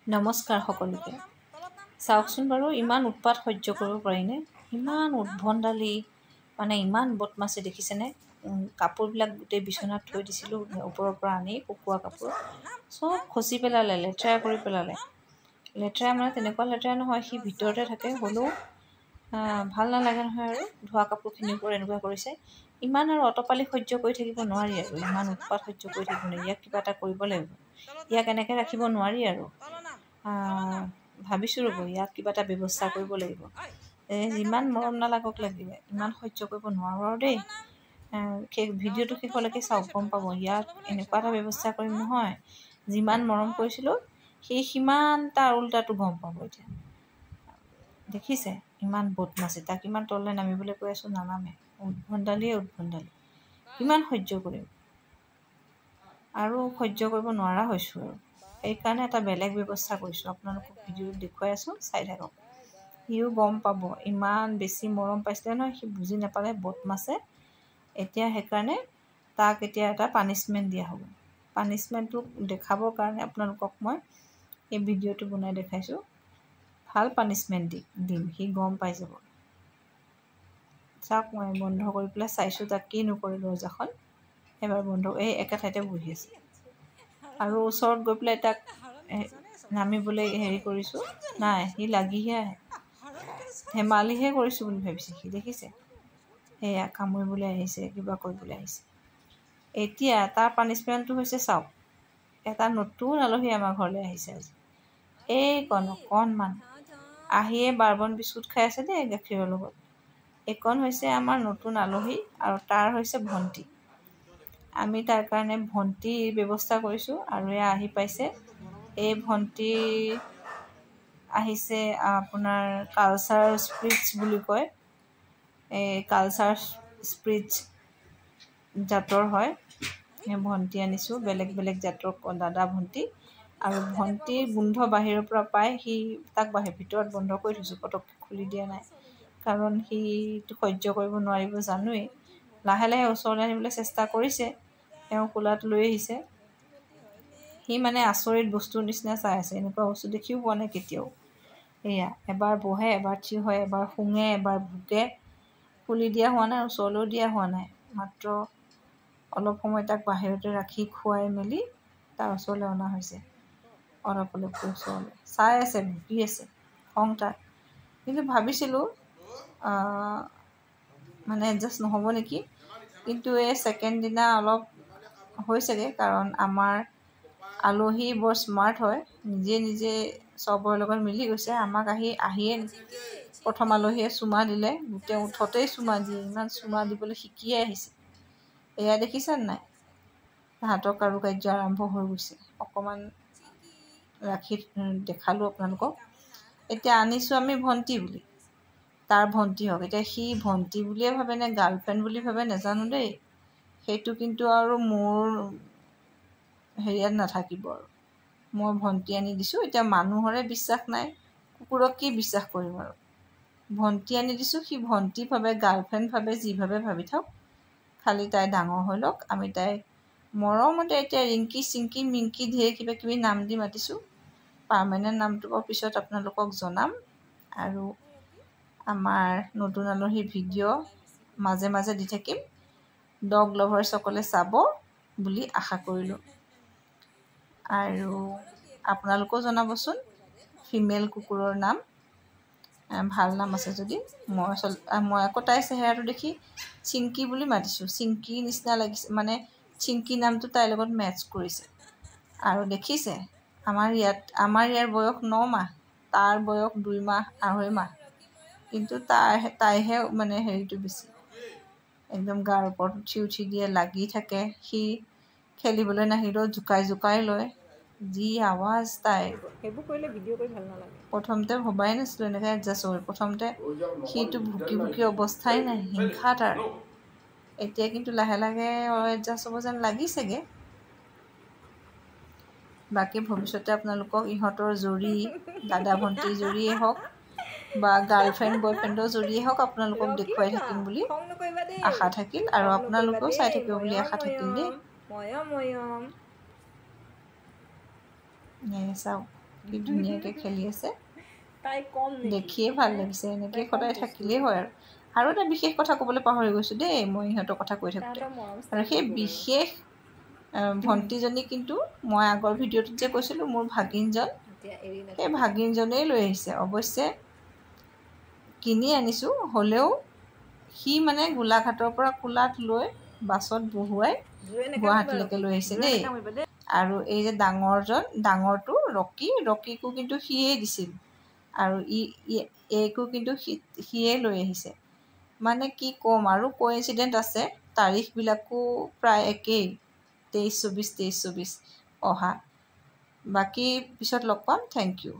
নমস্কাৰ সকলোকে। চাওকচোন বাৰু ইমান উৎপাত সহ্য কৰিব পাৰিনে? ইমান উদ্ভণ্ডালি, মানে ইমান বদমাছি দেখিছেনে? কাপোৰবিলাক গোটেই বিচনাত থৈ দিছিলোঁ ওপৰৰ পৰা আনি, শুকোৱা কাপোৰ চব খচি পেলালে, লেতেৰা কৰি পেলালে। লেতেৰা মানে তেনেকুৱা লেতেৰা নহয়, সি ভিতৰতে থাকে, হ'লেও ভাল নালাগে নহয়। আৰু ধোৱা কাপোৰখিনিৰ ওপৰত এনেকুৱা কৰিছে। ইমান আৰু অতপালি সহ্য কৰি থাকিব নোৱাৰি আৰু ইমান উৎপাত সহ্য কৰি থাকিব নোৱাৰি। ইয়াক কিবা এটা কৰিব লাগিব, ইয়াক এনেকৈ ৰাখিব নোৱাৰি আৰু। ভাবিছোঁ ৰ'ব, ইয়াক কিবা এটা ব্যৱস্থা কৰিব লাগিব। যিমান মৰম নালাগক লাগিলে, ইমান সহ্য কৰিব নোৱাৰোঁ আৰু দেই। ভিডিঅ'টো শেষলৈকে চাওক, গম পাব। ইয়াক এনেকুৱা এটা ব্যৱস্থা কৰিম নহয়, যিমান মৰম কৰিছিলোঁ সি সিমান তাৰ উল্টাটো গম পাব। এতিয়া দেখিছে ইমান বদমাছি, তাক ইমান তললৈ নামিবলৈ কৈ আছোঁ, নানামে। উদ্ভণ্ডালিয়ে উদ্ভণ্ডালি, কিমান সহ্য কৰিম। আৰু সহ্য কৰিব নোৱাৰা হৈছোঁ আৰু সেইকাৰণে এটা বেলেগ ব্যৱস্থা কৰিছোঁ। আপোনালোকক ভিডিঅ'ত দেখুৱাই আছোঁ, চাই থাকক। সিও গম পাব ইমান বেছি মৰম পাইছিলে নহয়, সি বুজি নাপালে, বদমাছে। এতিয়া সেইকাৰণে তাক এতিয়া এটা পানিছমেণ্ট দিয়া হ'ব। পানিছমেণ্টটো দেখাবৰ কাৰণে আপোনালোকক মই এই ভিডিঅ'টো বনাই দেখাইছোঁ। ভাল পানিছমেণ্ট দিম, সি গম পাই যাব। চাওক, মই বন্ধ কৰি পেলাই চাইছোঁ তাক কি নকৰে। দৰ্জাখন এবাৰ বন্ধ, এই একে ঠাইতে বহি আছে। আৰু ওচৰত গৈ পেলাই তাক নামিবলৈ হেৰি কৰিছোঁ, নাই, সি লাগিহে আহে। ধেমালিহে কৰিছোঁ বুলি ভাবিছে সি, দেখিছে? সেয়া কামুৰিবলৈ আহিছে, কিবা কৰিবলৈ আহিছে। এতিয়া তাৰ পানিছমেণ্টটো হৈছে, চাওক, এটা নতুন আলহী আমাৰ ঘৰলৈ আহিছে আজি। এইকণ অকণমান আহিয়ে বাৰবন বিস্কুট খাই আছে দেই, গাখীৰৰ লগত। এইকণ হৈছে আমাৰ নতুন আলহী, আৰু তাৰ হৈছে ভণ্টি। আমি তাৰ কাৰণে ভণ্টিৰ ব্যৱস্থা কৰিছোঁ। আৰু এয়া আহি পাইছে, এই ভণ্টি আহিছে আপোনাৰ কালচাৰ স্পিৰিটছ বুলি কয়। এই কালচাৰ স্পিৰিটছ জাতৰ হয়। সেই ভণ্টি আনিছোঁ, বেলেগ বেলেগ জাতৰ দাদা ভণ্টি। আৰু ভণ্টিৰ গোন্ধ বাহিৰৰ পৰা পাই সি তাক ভিতৰত বন্ধ কৰি থৈছোঁ, পটককৈ খুলি দিয়া নাই। কাৰণ সিটো সহ্য কৰিব নোৱাৰিব জানোৱেই। লাহে লাহে ওচৰলৈ আনিবলৈ চেষ্টা কৰিছে, তেওঁ কোলাত লৈ আহিছে। সি মানে আচৰিত বস্তুৰ নিচিনা চাই আছে, এনেকুৱা বস্তু দেখিও পোৱা নাই কেতিয়াও। এয়া এবাৰ বহে, এবাৰ থিয় হয়, এবাৰ শুঙে, এবাৰ ভুকে। খুলি দিয়া হোৱা নাই, ওচৰলৈও দিয়া হোৱা নাই। মাত্ৰ অলপ সময় তাক বাহিৰতে ৰাখি খুৱাই মেলি তাৰ ওচৰলৈ অনা হৈছে। অলপ অলপকৈ ওচৰলৈ চাই আছে, ভুকি আছে, খং তাৰ। কিন্তু ভাবিছিলোঁ মানে এডজাষ্ট নহ'ব নেকি। কিন্তু এই ছেকেণ্ড দিনা অলপ হৈছেগৈ, কাৰণ আমাৰ আলহী বৰ স্মাৰ্ট হয়, নিজে নিজে চবৰে লগত মিলি গৈছে। আমাক আহিয়ে প্ৰথম আলহীয়ে চুমা দিলে, গোটেই ওঠতেই চুমা দিয়ে। ইমান চুমা দিবলৈ শিকিয়ে আহিছে। এয়া দেখিছেনে নাই, তাহাঁতৰ কাৰুকাৰ্য আৰম্ভ হৈ গৈছে। অকণমান ৰাখি দেখালোঁ আপোনালোকক। এতিয়া আনিছোঁ আমি ভণ্টি বুলি, তাৰ ভণ্টি হওক। এতিয়া সি ভণ্টি বুলিয়ে ভাবে নে গাৰ্লফ্ৰেণ্ড বুলি ভাবে নাজানো দেই। সেইটো কিন্তু আৰু মোৰ হেৰিয়াত নাথাকিব। আৰু মই ভণ্টি আনি দিছোঁ, এতিয়া মানুহৰে বিশ্বাস নাই, কুকুৰক কি বিশ্বাস কৰিম আৰু। ভণ্টি আনি দিছোঁ, সি ভণ্টি ভাবে, গাৰ্লফ্ৰেণ্ড ভাবে, যি ভাবে ভাবি থাকক। খালি তাই ডাঙৰ হৈ লওক। আমি তাইক মৰমতে এতিয়া ৰিংকি, চিংকি, মিংকি ঢেৰ কিবা কিবি নাম দি মাতিছোঁ। পাৰ্মানেণ্ট নামটো বাৰু পিছত আপোনালোকক জনাম। আৰু আমাৰ নতুন আলহীৰ ভিডিঅ' মাজে মাজে দি থাকিম। ডগ লাভাৰসকলে চাব বুলি আশা কৰিলোঁ। আৰু আপোনালোকেও জনাবচোন ফিমেল কুকুৰৰ নাম, ভাল নাম আছে যদি। মই আকৌ তাইৰ চেহেৰাটো দেখি চিংকি বুলি মাতিছোঁ। চিংকিৰ নিচিনা লাগিছে, মানে চিংকি নামটো তাইৰ লগত মেটচ কৰিছে। আৰু দেখিছে, আমাৰ ইয়াৰ বয়স 9 মাহ, তাৰ বয়স 2 মাহ, 2.5 মাহ। কিন্তু তাইহে মানে হেৰিটো বেছি, একদম গাৰ ওপৰত উঠি উঠি দিয়ে, লাগি থাকে। সি খেলিবলৈ নাহিলেও জোকাই জোকাই লয়। যি আৱাজ তাইৰ, সেইবোৰ কৰিলে ভিডিঅ' কৰি ভাল নালাগে। প্ৰথমতে ভবাই নাছিলোঁ এনেকৈ এডজাষ্ট হয়। প্ৰথমতে সিটো ভুকি ভুকি অৱস্থাই নাই, হিংসা তাৰ। এতিয়া কিন্তু লাহে লাহে এডজাষ্ট হ'ব যেন লাগিছেগৈ। বাকী ভৱিষ্যতে আপোনালোকক ইহঁতৰ জৰি, দাদা ভণ্টিৰ জৰিয়ে হওক বা গাৰ্লফ্ৰেণ্ড বয়ফ্ৰেণ্ডৰ জৰিয়ে হওক, আপোনালোকক দেখুৱাই থাকিম বুলি আশা থাকিল। আৰু আপোনালোকেও চাই থাকিব বুলি আশা থাকিল দেই। চাওক কি ধুনীয়াকৈ খেলি আছে, তাই কম দেখিয়ে ভাল লাগিছে। এনেকৈ সদায় থাকিলেই হয়। আৰু এটা বিশেষ কথা ক'বলৈ পাহৰি গৈছোঁ দেই, মই ইহঁতৰ কথা কৈ থাকোঁতে। আৰু সেই বিশেষ ভণ্টিজনী কিন্তু মই আগৰ ভিডিঅ'টোত যে কৈছিলোঁ মোৰ ভাগিনজন, সেই ভাগিনজনেই লৈ আহিছে। অৱশ্যে কিনি আনিছোঁ, হ'লেও সি মানে গোলাঘাটৰ পৰা কোলাত লৈ বাছত বহুৱাই গুৱাহাটীলৈকে লৈ আহিছে দেই। আৰু এই যে ডাঙৰটো ৰকীকো কিন্তু সিয়েই দিছিল, আৰু এইকো কিন্তু সিয়ে লৈ আহিছে। মানে কি ক'ম, আৰু কোইনচিডেণ্ট আছে, তাৰিখবিলাকো প্ৰায় একেই, 23-24 অহা। বাকী পিছত লগ পাম। Thank U.